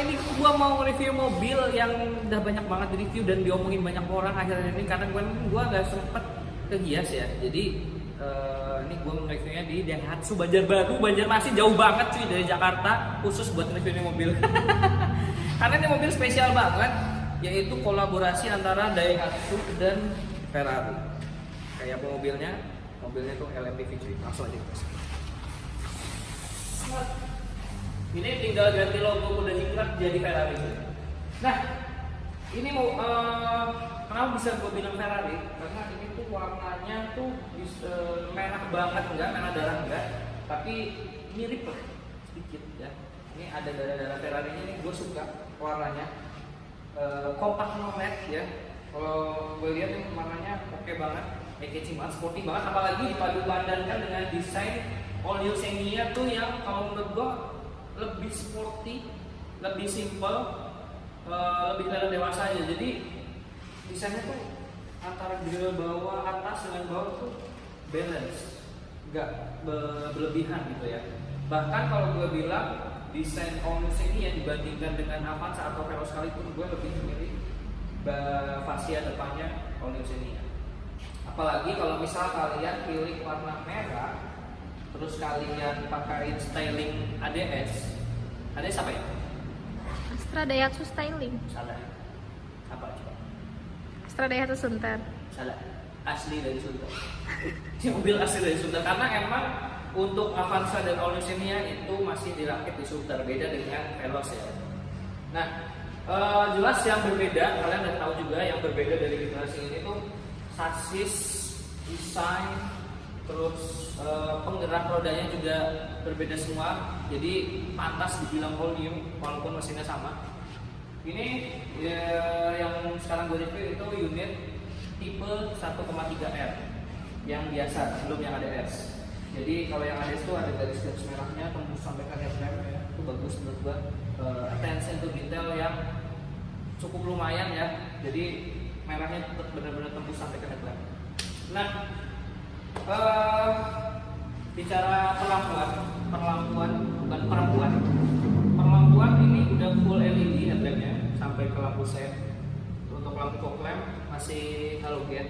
ini gua mau review mobil yang udah banyak banget di review dan diomongin banyak orang akhir-akhir ini karena gua nggak sempet ke Gias ya. Jadi ini gua reviewnya di Daihatsu Banjarbaru, Banjarmasin, jauh banget cuy dari Jakarta, khusus buat review ini mobil. Karena ini mobil spesial banget, yaitu kolaborasi antara Daihatsu dan Ferrari. Kayak apa mobilnya? Mobilnya tuh LMPV cuy. Langsung aja guys. Ini tinggal ganti logo kuda jingkrak jadi Ferrari. Nah, ini mau kenapa bisa gue bilang Ferrari? Karena ini tuh warnanya tuh bisa merah banget enggak, merah darah enggak, tapi mirip lah sedikit ya. Ini ada darah-darah Ferrari-nya, ini gue suka warnanya. Kompak nomet ya. Kalau gue lihat ini warnanya oke banget, catchy banget, sporty banget, apalagi dipadu padankan dengan desain All New Xenia tuh yang kalau menurut gue lebih sporty, lebih simple, lebih kelihatan dewasa aja. Jadi desainnya tuh antara grill bawah atas dengan bawah tuh balance, nggak berlebihan gitu ya. Bahkan kalau gue bilang desain All New Xenia dibandingkan dengan Avanza atau Veloz sekalipun, gue lebih memilih fascia depannya All New Xenia. Apalagi kalau misal kalian pilih warna merah, terus kalian pakai styling ADS. ADS apa ya? Astra Daihatsu Styling. Salah. Apa coba? Astra Daihatsu Sunter. Salah. Asli dari Sunter. Ini mobil asli dari Sunter karena emang untuk Avanza dan All New Xenia itu masih dirakit di Sunter, beda dengan Veloz ya. Nah, jelas yang berbeda, kalian udah tahu juga yang berbeda dari generasi ini tuh sasis, desain, terus penggerak rodanya juga berbeda semua, jadi pantas dibilang all new walaupun mesinnya sama. Ini yang sekarang gue review itu unit tipe 1,3R yang biasa, sebelum yang ADS. Jadi kalau yang ADS itu ada garis-garis merahnya tembus sampai ke headlamp ya, itu bagus menurut gue. Attention to detail yang cukup lumayan ya, jadi merahnya benar-benar tembus sampai ke headlamp. Nah, bicara perlampuan ini udah full LED headlampnya sampai ke lampu set. Untuk lampu fog lamp masih halogen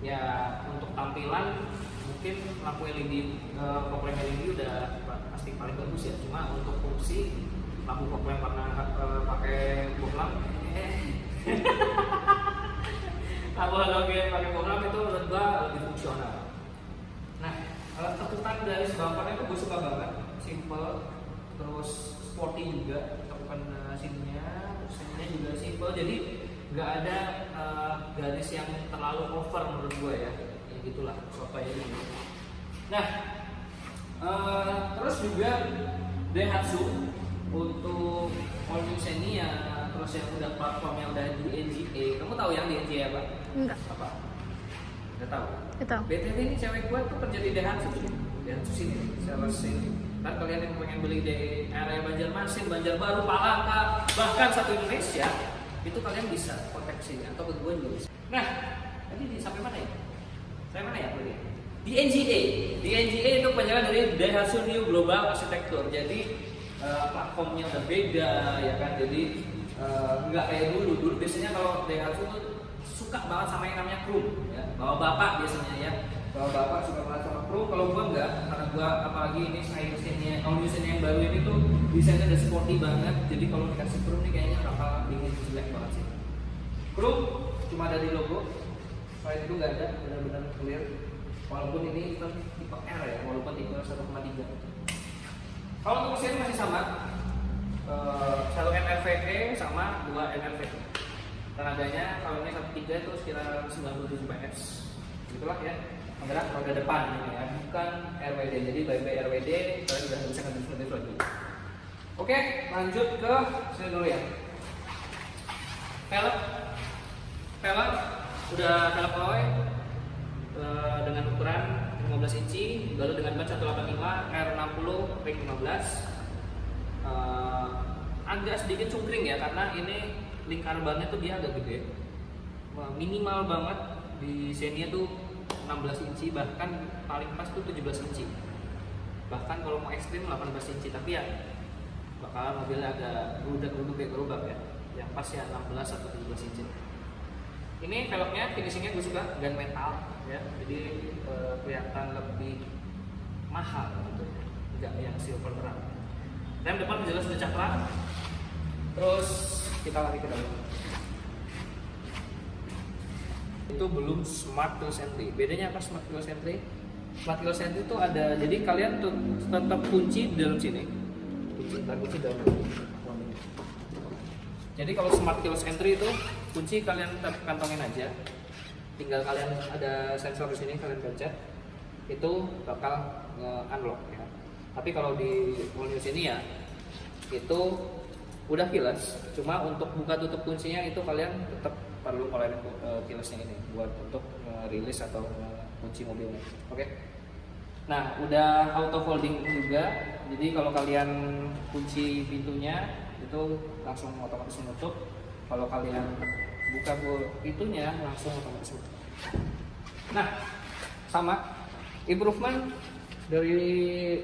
ya. Untuk tampilan mungkin lampu LED fog lamp LED udah pasti paling bagus ya, cuma untuk fungsi lampu fog lamp karena pakai fog lamp lampu halogen pakai fog lamp itu menurut gua lebih fungsional. Nah, tekukan dari bumpernya itu gue suka banget, simple, terus sporty juga, tekukan sininya juga simple, jadi nggak ada garis yang terlalu over menurut gue ya, ya gitulah, sofa ini. Nah, terus juga Daihatsu untuk All New Xenia, terus yang udah platform yang udah di NGA, kamu tahu yang di NGA apa? Enggak. Apa? Nggak tahu. Itu. BTW ini cewek gue tuh kerja di Daihatsu sih. Daihatsu sini, sales sini. Kan kalian yang pengen beli di area Banjarmasin, Banjarbaru, Palangka, bahkan satu Indonesia, itu kalian bisa kontak sini atau ke gue juga bisa. Nah, tadi sampai mana ya? Saya mana ya tadi? Di NGA. Di NGA itu penjagaan dari Daihatsu New Global Architecture. Jadi platformnya udah beda ya kan. Jadi nggak kayak dulu. Dulu biasanya kalau Daihatsu tuh suka banget sama yang namanya chrome ya. Bawa bapak biasanya ya. Bawa bapak suka banget sama chrome. Kalau gua enggak, karena gua apalagi ini desainnya, All New Xenia yang baru ini tuh desainnya udah sporty banget. Jadi kalau dikasih chrome nih kayaknya bakal bikin jelek banget sih. Chrome cuma ada di logo. Selain itu nggak ada, benar-benar clear. Walaupun ini tipe R ya, walaupun tipe 1,3. Kalau untuk mesin masih sama. 1 NRVE sama 2 NRVE. Tenaganya kalau ini 1.3 itu sekitar 97 PS. Itulah ya. Penggerak roda depan ini ya, bukan RWD. Jadi by RWD kalian udah bisa nge-drift lagi. Oke, lanjut ke sini dulu ya. Velg udah velg alloy dengan ukuran 15 inci, lalu dengan ban 185 R60 ring 15. Agak sedikit cungkring ya, karena ini lingkar bannya tuh dia agak gede. Minimal banget di Xenia tuh 16 inci, bahkan paling pas tuh 17 inci. Bahkan kalau mau ekstrim 18 inci, tapi ya bakalan mobilnya agak gerubak ya, yang pas ya 16 atau 17 inci. Ini velgnya finishingnya gue suka gunmetal ya, jadi kelihatan lebih mahal gitu, enggak yang silver terang. Rem depan jelas udah cakram. Terus kita lari ke dalam. Itu belum smart keyless entry. Bedanya apa smart keyless entry? Smart keyless entry itu ada, jadi kalian tuh tetap kunci di dalam sini. Kunci dalam. Jadi kalau smart keyless entry itu kunci kalian kantongin aja. Tinggal kalian ada sensor di sini, kalian pencet, itu bakal unlock ya. Tapi kalau di All-News ini ya, itu udah keyless. Cuma untuk buka tutup kuncinya itu kalian tetap perlu ngeluarin keylessnya ini buat untuk rilis atau kunci mobilnya. Oke. Nah, udah auto folding juga. Jadi kalau kalian kunci pintunya itu langsung otomatis menutup. Kalau kalian buka pintunya langsung otomatis menutup. Nah, sama improvement dari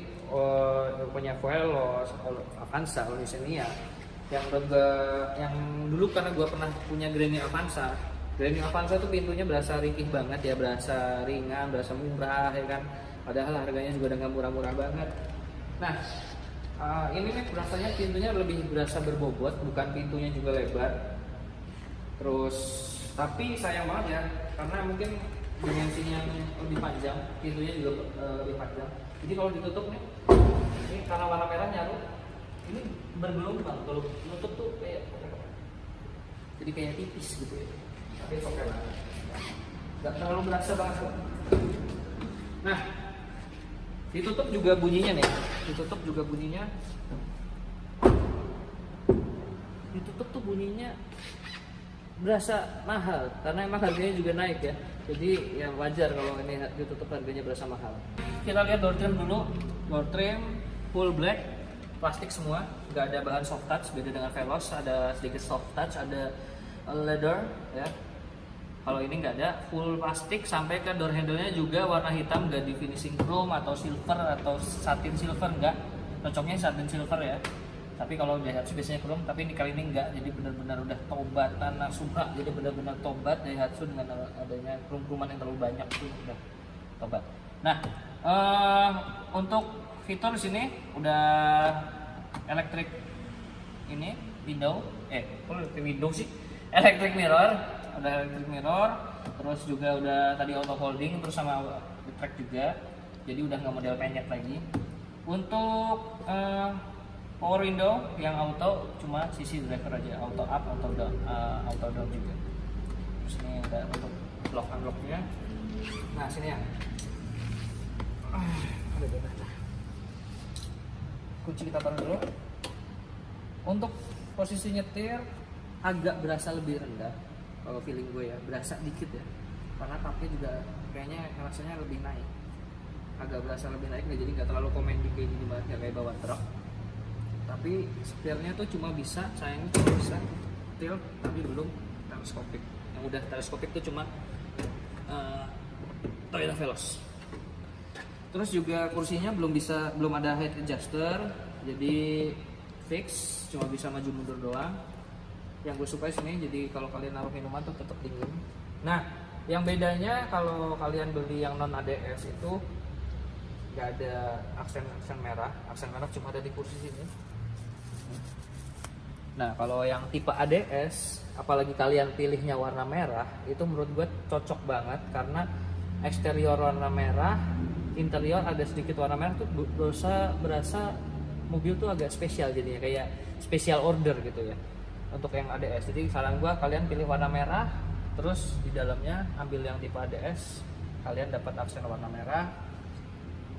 punya Veloz, Avanza, Insignia yang dulu karena gue pernah punya Granny Avanza. Granny Avanza tuh pintunya berasa ringkih banget ya, berasa ringan, berasa murah ya kan. Padahal harganya juga udah nggak murah-murah banget. Nah, ini nih rasanya pintunya lebih berasa berbobot, bukan pintunya juga lebar. Terus, tapi sayang banget ya, karena mungkin dimensinya lebih panjang, pintunya juga lebih panjang. Jadi kalau ditutup nih, ini karena warna merah nyaru, ini bergelombang. Kalau nutup tuh kayak, jadi kayak tipis gitu ya. Tapi oke lah, nggak terlalu berasa banget kok. Nah, ditutup juga bunyinya nih. Ditutup tuh bunyinya berasa mahal karena emang harganya juga naik ya. Jadi ya wajar kalau ini ditutup harganya berasa mahal. Kita lihat door trim dulu. Door trim full black, plastik semua, nggak ada bahan soft touch. Beda dengan Veloz, ada sedikit soft touch, ada leather ya. Kalau ini nggak ada, full plastik sampai ke door handle-nya juga warna hitam, nggak di finishing chrome atau silver atau satin silver, nggak. Cocoknya satin silver ya. Tapi kalau Daihatsu biasanya chrome, tapi ini kali ini enggak. Jadi benar-benar udah tobatan Naksubra. Jadi benar-benar tobat Daihatsu dengan adanya chrome-chromean yang terlalu banyak itu udah tobat. Nah, untuk fitur sini udah electric ini window, electric mirror, udah electric mirror, terus juga udah tadi auto folding, terus sama track juga. Jadi udah nggak model penyet lagi. Untuk power window yang auto cuma sisi driver aja, auto up, auto down juga. Terus ini ada untuk lock unlocknya. Nah sini ya, kunci kita taruh dulu. Untuk posisi nyetir agak berasa lebih rendah, kalau feeling gue ya, berasa dikit ya, karena tapnya juga kayaknya rasanya lebih naik, agak berasa lebih naik, jadi nggak terlalu commanding kayak gini banget, kayak bawa truk. Tapi setirnya tuh cuma bisa, sayangnya cuma bisa tilt tapi belum teleskopik. Yang udah teleskopik tuh cuma Toyota Veloz. Terus juga kursinya belum ada height adjuster, jadi fix, cuma bisa maju mundur doang. Yang gue suka sini, jadi kalau kalian naruh minuman tuh tetap dingin. Nah, yang bedanya kalau kalian beli yang non ADS itu nggak ada aksen merah cuma ada di kursi sini. Nah, kalau yang tipe ADS, apalagi kalian pilihnya warna merah, itu menurut gue cocok banget karena eksterior warna merah, interior ada sedikit warna merah tuh berasa mobil tuh agak spesial, jadinya kayak special order gitu ya untuk yang ADS. Jadi saran gue kalian pilih warna merah, terus di dalamnya ambil yang tipe ADS, kalian dapat aksen warna merah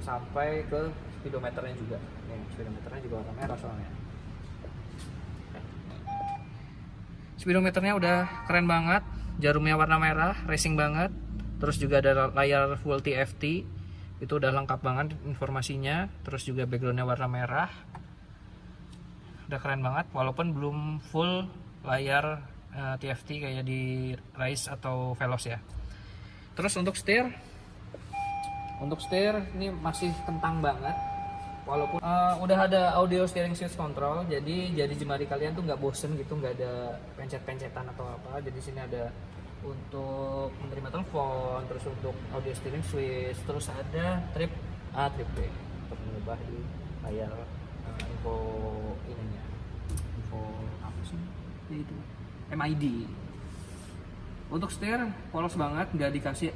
sampai ke speedometernya juga. Nih, speedometernya juga warna merah soalnya. Speedometernya udah keren banget, jarumnya warna merah, racing banget. Terus juga ada layar full TFT, itu udah lengkap banget informasinya. Terus juga backgroundnya warna merah, udah keren banget. Walaupun belum full layar TFT kayak di Rise atau Veloz ya. Terus untuk setir ini masih kentang banget. walaupun udah ada audio steering switch control, jadi jari jemari kalian tuh nggak bosen gitu, nggak ada pencet-pencetan atau apa. Jadi sini ada untuk menerima telepon, terus untuk audio steering switch, terus ada trip A, trip B untuk mengubah di layar info ininya, info apa sih? Itu MID. Untuk setir polos banget, nggak dikasih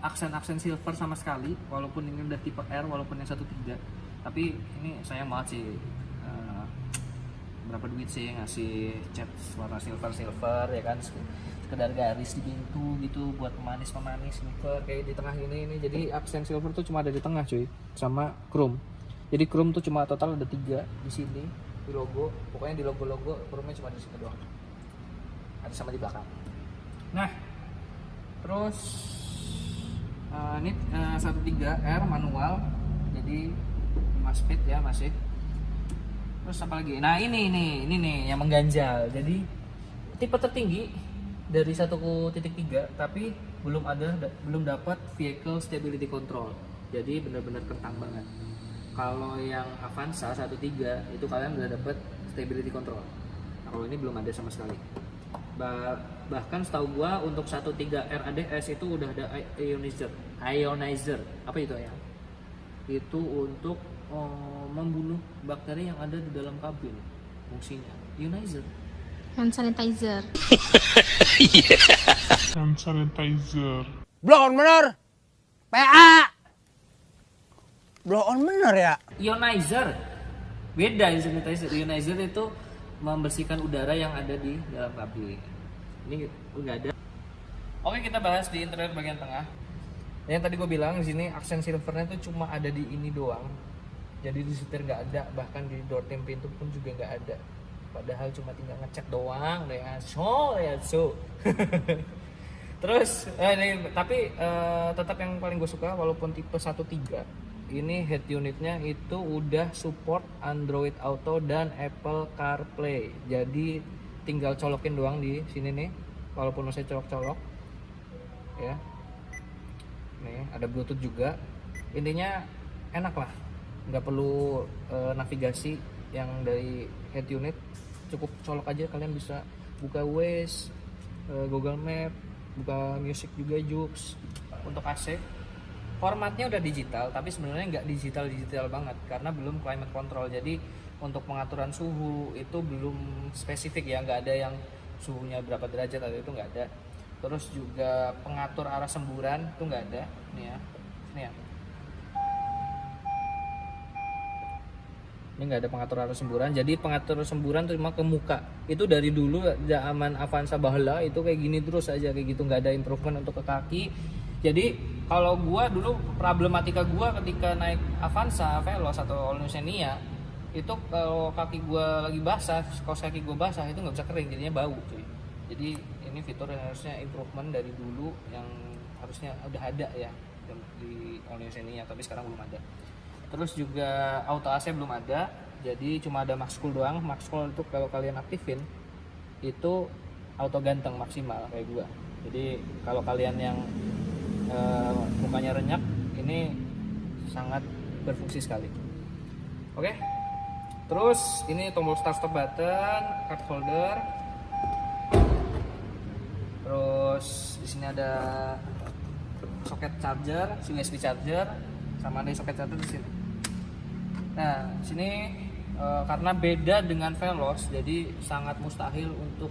aksen-aksen silver sama sekali, walaupun ini udah tipe R, walaupun yang 1.3. Tapi ini sayang banget sih, berapa duit sih ngasih cat warna silver ya kan, sekedar garis di pintu gitu buat pemanis silver kayak di tengah ini. Jadi aksen silver tuh cuma ada di tengah cuy, sama chrome. Jadi chrome tuh cuma total ada 3 di sini di logo, pokoknya di logo chrome-nya cuma di sini doang, ada sama di belakang. Nah, terus ini 1.3R manual, jadi 5 speed ya masih. Terus apa lagi? Nah ini nih yang mengganjal. Jadi tipe tertinggi dari 1.3, tapi belum dapat vehicle stability control. Jadi benar-benar kentang banget. Kalau yang Avanza 1.3 itu kalian udah dapat stability control. Nah, kalau ini belum ada sama sekali. Bahkan setahu gua untuk 1.3R ADS itu udah ada ionizer. Apa itu ya? Itu untuk membunuh bakteri yang ada di dalam kabin. Fungsinya ionizer. Hand sanitizer. Hand sanitizer. Blow on bener. PA. Blow on bener ya. Ionizer. Beda ya sanitizer. Ionizer itu membersihkan udara yang ada di dalam kabin. Ini nggak ada. Oke, kita bahas di interior bagian tengah. Yang tadi gue bilang di sini aksen silvernya tuh cuma ada di ini doang. Jadi di setir nggak ada, bahkan di door trim pintu pun juga nggak ada. Padahal cuma tinggal ngecek doang, so. Terus, tapi tetap yang paling gue suka walaupun tipe 1.3, ini head unitnya itu udah support Android Auto dan Apple CarPlay. Jadi tinggal colokin doang di sini nih, walaupun masih colok-colok, ya. Nih ada Bluetooth juga. Intinya enak lah, nggak perlu navigasi yang dari head unit, cukup colok aja kalian bisa buka Waze, Google Map, buka music juga Joox. Untuk AC formatnya udah digital, tapi sebenarnya nggak digital banget karena belum climate control. Jadi untuk pengaturan suhu itu belum spesifik ya, nggak ada yang suhunya berapa derajat atau itu nggak ada. Terus juga pengatur arah semburan itu nggak ada. Nih ya, ini ya. Ini nggak ada pengatur arah semburan. Jadi pengatur semburan tuh cuma ke muka. Itu dari dulu zaman Avanza Bahla itu kayak gini terus aja kayak gitu, nggak ada improvement untuk ke kaki. Jadi kalau gua dulu problematika gua ketika naik Avanza Veloz atau All New Xenia itu kalau kaki gua lagi basah, kaos kaki gua basah itu nggak bisa kering, jadinya bau cuy. Jadi ini fitur yang harusnya improvement dari dulu, yang harusnya udah ada ya di All New Xenia, tapi sekarang belum ada. Terus juga auto AC belum ada, jadi cuma ada max cool doang. Max cool itu kalau kalian aktifin itu auto ganteng maksimal kayak gua. Jadi kalau kalian yang mukanya renyak, ini sangat berfungsi sekali. Oke. Terus ini tombol start stop button, card holder. Terus di sini ada soket charger, USB charger, sama ada soket charger di sini. Nah, sini karena beda dengan Veloz, jadi sangat mustahil untuk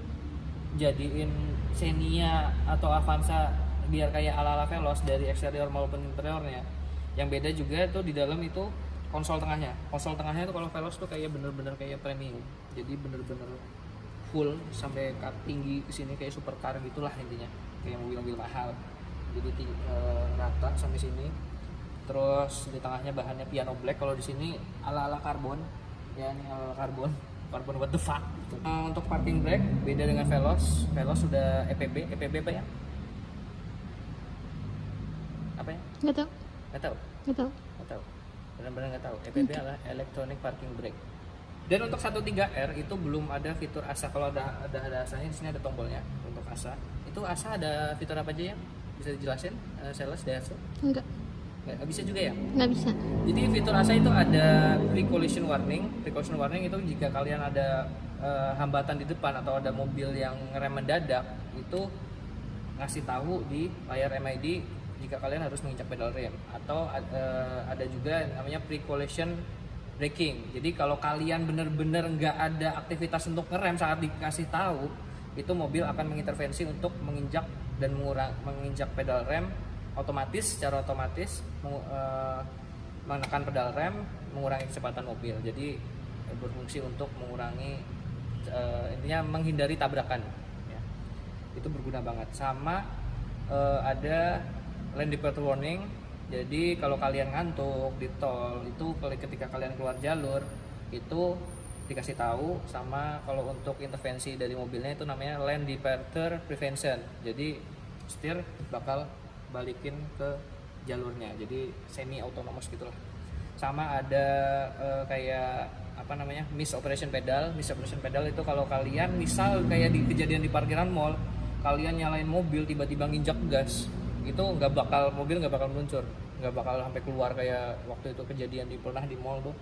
jadiin Xenia atau Avanza biar kayak ala-ala Veloz dari eksterior maupun interiornya. Yang beda juga tuh di dalam itu konsol tengahnya. Konsol tengahnya itu kalau Veloz tuh kayak bener-bener kayak premium. Jadi bener-bener full sampai tinggi ke sini kayak supercar gitulah intinya. Kayak mobil-mobil mahal. Jadi rata sampai sini. Terus di tengahnya bahannya piano black. Kalau di sini ala-ala karbon. Ya ini ala-ala karbon. Karbon what the fuck gitu. Untuk parking brake beda dengan Veloz. Veloz sudah EPB. EPB apa ya? Apa ya? Nggak tahu. Nggak tahu. Nggak tahu. Nggak tahu. Benar-benar nggak tahu. EPB adalah electronic parking brake. Dan untuk 1.3R itu belum ada fitur ASA. Kalau ada ASA-nya, di sini ada tombolnya untuk ASA. Itu ASA ada fitur apa aja ya? Bisa dijelasin, sales Daihatsu? Enggak. Nggak bisa juga ya? Nggak bisa. Jadi fitur ASA itu ada pre-collision warning. Pre-collision warning itu jika kalian ada hambatan di depan atau ada mobil yang ngerem mendadak, itu ngasih tahu di layar MID jika kalian harus menginjak pedal rem. Atau ada juga namanya pre-collision braking. Jadi kalau kalian benar-benar nggak ada aktivitas untuk ngerem saat dikasih tahu, itu mobil akan mengintervensi untuk menginjak dan menginjak pedal rem otomatis, secara otomatis menekan pedal rem, mengurangi kecepatan mobil. Jadi berfungsi untuk mengurangi intinya menghindari tabrakan ya. Itu berguna banget. Sama ada lane departure warning. Jadi kalau kalian ngantuk di tol itu ketika kalian keluar jalur itu dikasih tahu. Sama kalau untuk intervensi dari mobilnya itu namanya lane departure prevention. Jadi setir bakal balikin ke jalurnya, jadi semi autonomous gitulah. Sama ada kayak apa namanya miss operation pedal. Miss operation pedal itu kalau kalian misal kayak di kejadian di parkiran mall, kalian nyalain mobil tiba-tiba nginjak gas, itu mobil nggak bakal meluncur, nggak bakal sampai keluar kayak waktu itu kejadian pernah di mall tuh,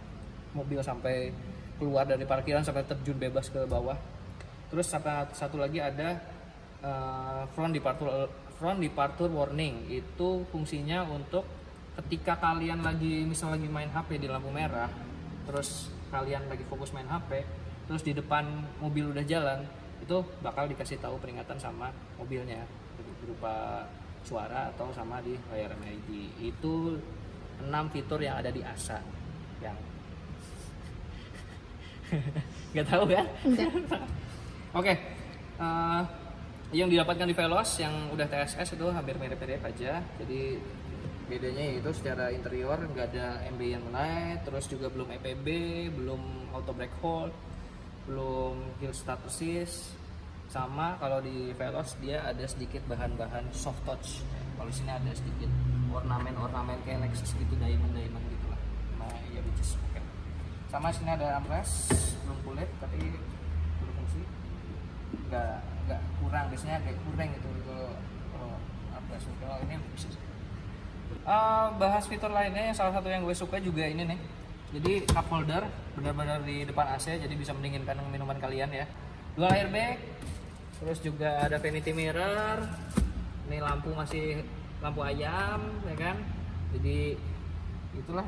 mobil sampai keluar dari parkiran sampai terjun bebas ke bawah. Terus satu lagi ada front departure warning. Itu fungsinya untuk ketika kalian lagi main HP di lampu merah, terus kalian lagi fokus main HP, terus di depan mobil udah jalan, itu bakal dikasih tahu peringatan sama mobilnya berupa suara atau sama di layar MID. Itu 6 fitur yang ada di ASA yang nggak tahu kan? Oke. Yang didapatkan di Veloz yang udah TSS itu hampir mirip-mirip aja. Jadi bedanya itu secara interior nggak ada ambient light, terus juga belum EPB, belum auto brake hold, belum hill start assist. Sama kalau di Veloz dia ada sedikit bahan-bahan soft touch. Kalau di sini ada sedikit ornamen kayak Lexus gitu, diamond gitu lah. Nah ya which is okay. Sama sini ada armrest, belum kulit tapi berfungsi. Nggak kurang, biasanya kayak kurang gitu kalau armrest. Kalau ini bisa. Bahas fitur lainnya, yang salah satu yang gue suka juga ini nih. Jadi cup holder benar-benar di depan AC, jadi bisa mendinginkan minuman kalian ya. Dual airbag, terus juga ada vanity mirror. Ini lampu masih lampu ayam ya kan. Jadi itulah.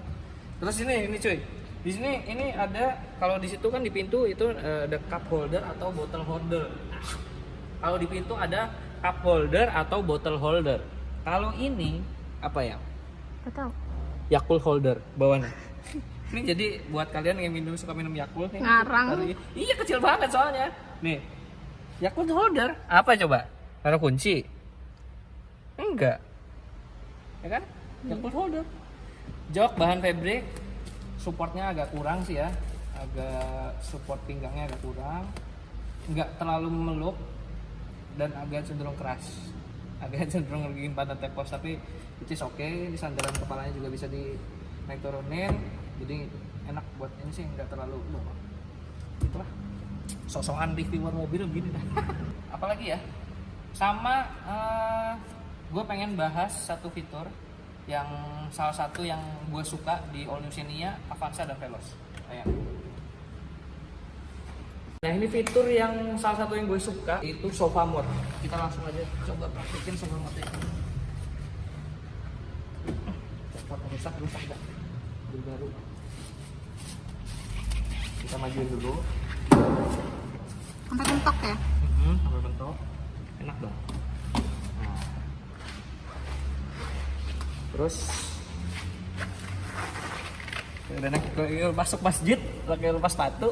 Terus ini cuy. Di sini ini ada, kalau di situ kan di pintu itu ada cup holder atau bottle holder. Kalau di pintu ada cup holder atau bottle holder. Kalau ini apa ya? Gak tahu. Yakult holder bawahnya. Ini jadi buat kalian yang suka minum Yakult nih. Ngarang. Iya kecil banget soalnya. Nih. Yakult holder apa coba? Taruh kunci? Enggak. Ya kan? Yakult holder. Jok bahan fabric. Supportnya agak kurang sih ya, agak support pinggangnya agak kurang, nggak terlalu memeluk dan agak cenderung keras, agak cenderung bikin pantat tepos, tapi itu okay. Di sandaran kepalanya juga bisa di naik turunin, jadi enak buat ini sih, nggak terlalu itulah sosokan reviewer mobil gini dah. Apalagi ya, sama gue pengen bahas satu fitur yang salah satu yang gue suka di All New Xenia, Avanza dan Veloz. Nah ini fitur yang salah satu yang gue suka itu sofa mode. Kita langsung aja coba praktekin sofa mode ini. Rusak dah. Baru. Kita majuin dulu. Sampai mentok ya? Sampai mentok. Enak dong. Terus udah masuk masjid pakai lepas sepatu,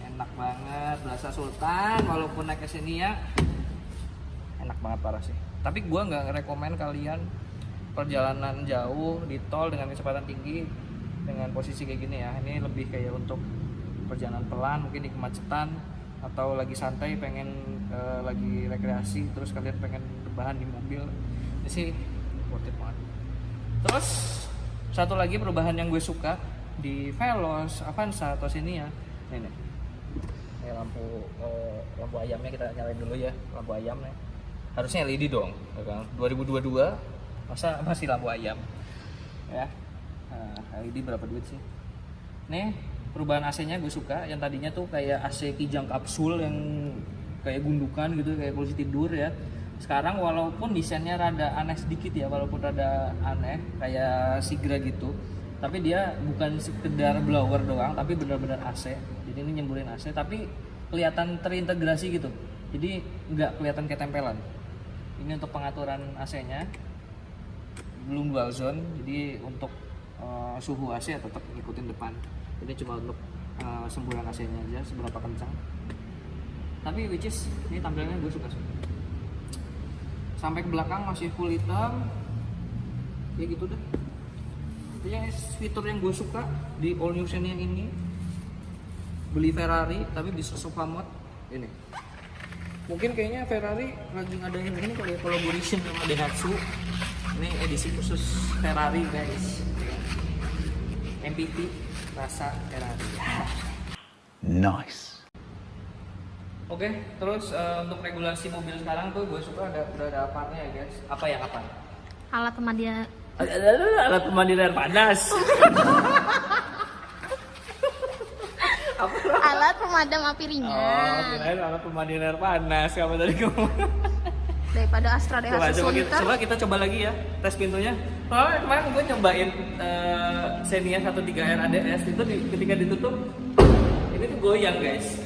enak banget, berasa sultan walaupun naik ke sini ya, enak banget parah sih. Tapi gue nggak rekomen kalian perjalanan jauh di tol dengan kecepatan tinggi dengan posisi kayak gini ya. Ini lebih kayak untuk perjalanan pelan, mungkin di kemacetan atau lagi santai pengen lagi rekreasi, terus kalian pengen rebahan di mobil, ini sih worth it banget. Terus satu lagi perubahan yang gue suka di Veloz, Avanza atau Xenia, ini lampu ayamnya kita nyalain dulu ya, lampu ayam nih harusnya LED dong, ya kan? 2022 masa masih lampu ayam ya. Nah, LED berapa duit sih? Nih perubahan AC-nya gue suka, yang tadinya tuh kayak AC kijang kapsul yang kayak gundukan gitu, kayak posisi tidur ya. Sekarang walaupun desainnya rada aneh sedikit ya, walaupun rada aneh kayak Sigra gitu, tapi dia bukan sekedar blower doang, tapi benar-benar AC. Jadi ini nyemburin AC, tapi kelihatan terintegrasi gitu. Jadi nggak kelihatan kayak tempelan. Ini untuk pengaturan AC-nya, belum dual zone. Jadi untuk suhu AC ya tetap ngikutin depan. Ini cuma untuk semburan AC-nya aja seberapa kencang. Tapi which is ini tampilannya gue suka sih. Sampai ke belakang masih full hitam. Ya gitu deh. Itu yang fitur yang gue suka di all new Xenia ini. Beli Ferrari tapi bisa sofa mode ini. Mungkin kayaknya Ferrari lagi ngadain ini kali ya, collaboration sama Daihatsu. Ini edisi khusus Ferrari guys. MPV rasa Ferrari. Nice. Oke, terus untuk regulasi mobil sekarang tuh gue suka udah ada aparnya ya guys. Apa ya apa? Alat pemandian. Alat pemandian air panas. Alat pemadam api Oh, ringan. kirain alat pemandian air panas. Kamu tadi ngomong. Daripada Astra Daihatsu Coba kita coba lagi ya tes pintunya. Oh, kemarin gue nyobain Xenia 13R ADS itu ketika ditutup ini tuh goyang guys.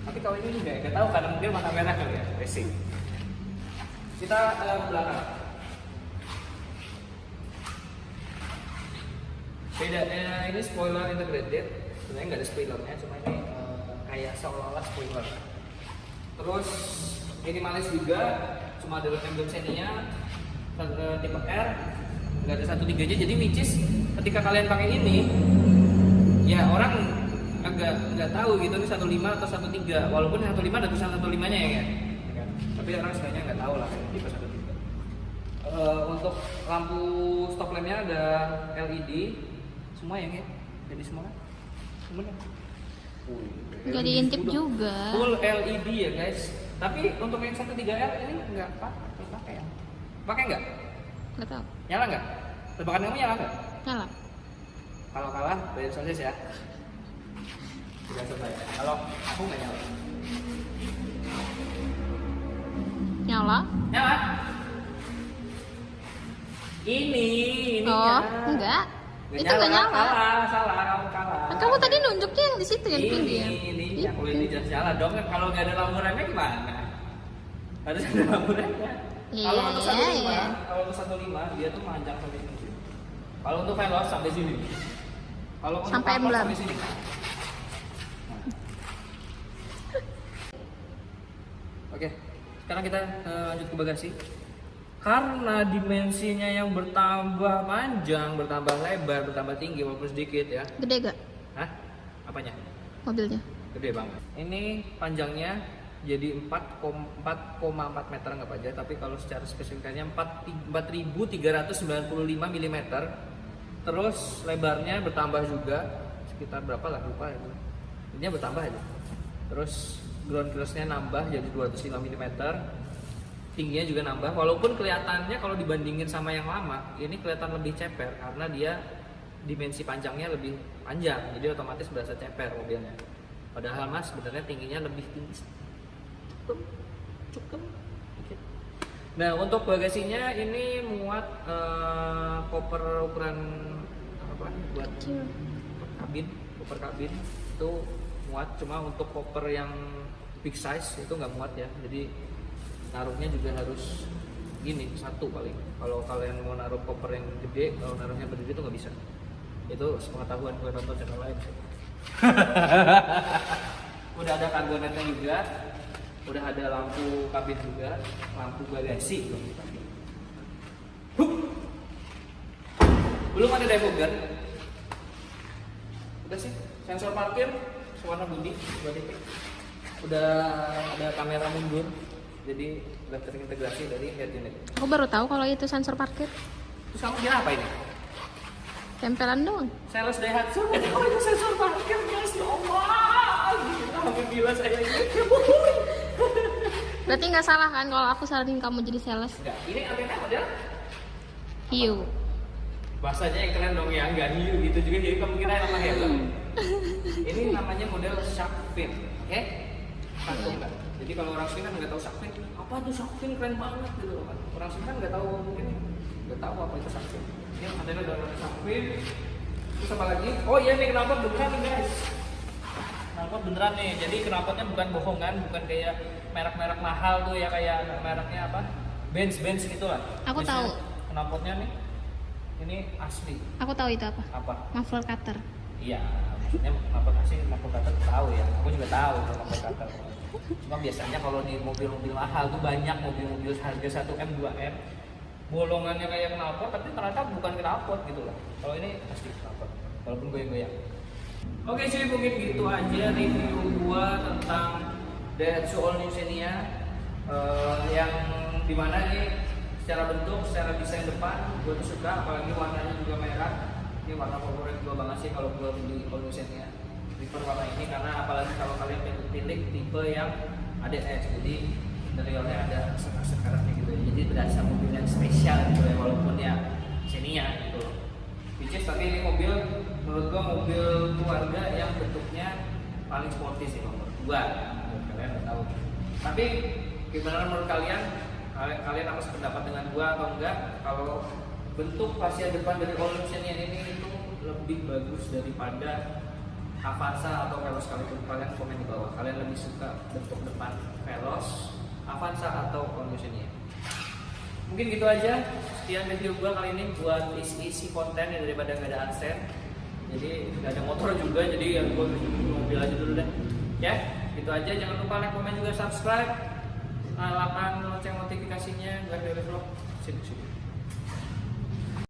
Tapi kalau ini nggak tahu karena mungkin mata merah kali ya, racing. Kita ke belakang. Bedanya ini spoiler integrated, sebenarnya nggak ada spoilernya, cuma ini kayak seolah-olah spoiler. Terus minimalis juga, cuma ada emblem Xenia tipe R, nggak ada 1.3 nya, jadi which is ketika kalian pakai ini, ya orang agak nggak tahu gitu ini 1.5 atau 1.3, walaupun 1.5 ada tulisan 1.5 nya ya kan? Tapi orang sebenarnya nggak tahu lah tipe 1.3. Untuk lampu stop lampnya ada LED. Semua ya kayak jadi semua bener. Gak diintip juga. Full LED ya guys. Tapi untuk yang 13R ini nggak pakai ya? Pakai nggak? Gak tau. Nyala nggak? Tebakan kamu nyala nggak? Nyala. Kalau kalah bayar sosis ya. Tidak coba ya. Kalau aku nggak nyala. Nyala. Nyala. Ini Oh, enggak. Itu nggak nyala. Salah, kamu kalah. Kan kamu tadi nunjuknya yang di situ yang pinggir. Ini yang boleh jelas nyala dong kan, kalau nggak ada lampu remnya gimana? Harus ada lampu remnya. Iya, Kalau untuk 1.5, iya. kalau untuk 1.5 dia tuh manjang sampai sini. Kalau untuk Veloz sampai sini. Kalau untuk Sampai Veloz emblem. sampai sini. Oke, sekarang kita lanjut ke bagasi. Karena dimensinya yang bertambah panjang, bertambah lebar, bertambah tinggi walaupun sedikit ya. Gede gak Hah? Apanya? mobilnya? Gede banget. Ini panjangnya jadi 4,4 meter nggak aja, tapi kalau secara spesifikasinya 4.395 mm. Terus lebarnya bertambah juga sekitar berapa lah lupa ya. Ini bertambah aja. Terus ground clearance-nya nambah jadi 205 mm. Tingginya juga nambah, walaupun kelihatannya kalau dibandingin sama yang lama ini kelihatan lebih ceper karena dia dimensi panjangnya lebih panjang, jadi otomatis berasa ceper mobilnya. Padahal mas sebenarnya tingginya lebih tinggi. Cukup. Nah untuk bagasinya ini muat koper ukuran apa buat kabin, koper kabin itu muat, cuma untuk koper yang big size itu nggak muat ya, jadi naruhnya juga harus gini satu paling. Kalau kalian mau naruh koper yang gede, kalau naruhnya berdiri itu nggak bisa. Itu sepengetahuan gue nonton channel lain. Udah ada cargo netnya juga, udah ada lampu kabin juga, lampu bagasi. Belum ada defogger. Udah sih, sensor parkir warna budi, udah ada kamera mundur. Jadi udah terintegrasi dari head unit. Aku baru tahu kalau itu sensor parkir. Terus kamu kira apa ini? Tempelan doang. Sales Daihatsu nggak tahu itu sensor parkir guys, ya Allah. Gila, hampir gila saya ini. Berarti nggak salah kan kalau aku saranin kamu jadi sales? Enggak, ini antena model Hiu. bahasanya yang keren dong ya, enggak hiu gitu juga, jadi kemungkinan nama helm. Ini namanya model shark fin, oke? Tahu nggak? Jadi kalau orang sini kan nggak tahu shark fin, apa tuh shark fin, keren banget gitu kan. Orang sini kan nggak tahu, mungkin nggak tahu apa itu shark fin. Ini antena dari shark fin. Terus apa lagi? Oh iya nih, knalpot beneran nih guys. Knalpot beneran nih, jadi knalpotnya bukan bohongan, bukan kayak merek-merek mahal tuh ya, kayak mereknya apa? Benz gitu lah. Aku Biasanya tahu. Knalpotnya nih, ini asli. Aku tahu itu apa? Apa? Muffler cutter. Iya, maksudnya knalpot asli, knalpot cutter tahu ya. Aku juga tahu knalpot cutter. Cuma biasanya kalau di mobil-mobil mahal tuh banyak mobil-mobil harga 1M, 2M bolongannya kayak knalpot, tapi ternyata bukan knalpot gitu lah. Kalau ini pasti knalpot, walaupun goyang-goyang. Oke cuy, mungkin gitu aja review gua tentang Daihatsu All New Xenia, yang dimana nih secara bentuk, secara desain depan gua tuh suka, apalagi warnanya juga merah. Ini warna favorit gua banget sih kalau gua beli All New Xenia. Prefer warna ini karena apalagi kalau kalian pilih tipe yang ADS, jadi interiornya ada sekarang gitu ya. Jadi berasa mobil yang spesial gitu ya, walaupun ya Xenia gitu loh. Which is, tapi ini mobil menurut gua mobil keluarga yang bentuknya paling sporty sih menurut gua. Kalian nggak tahu. Tapi gimana menurut kalian? Kalian apa sependapat dengan gua atau enggak? Kalau bentuk fascia depan dari All New Xenia ini itu lebih bagus daripada Avanza atau Veloz, sekalipun kalian komen di bawah. Kalian lebih suka bentuk depan Veloz, Avanza atau All New Xenia? Mungkin gitu aja. Sekian review gua kali ini buat isi konten ya, daripada gak ada adsense. Jadi gak ada motor juga, jadi ya gua mobil aja dulu deh. Ya, gitu aja. Jangan lupa like, komen juga, subscribe, nyalakan lonceng notifikasinya biar dari vlog. Sip.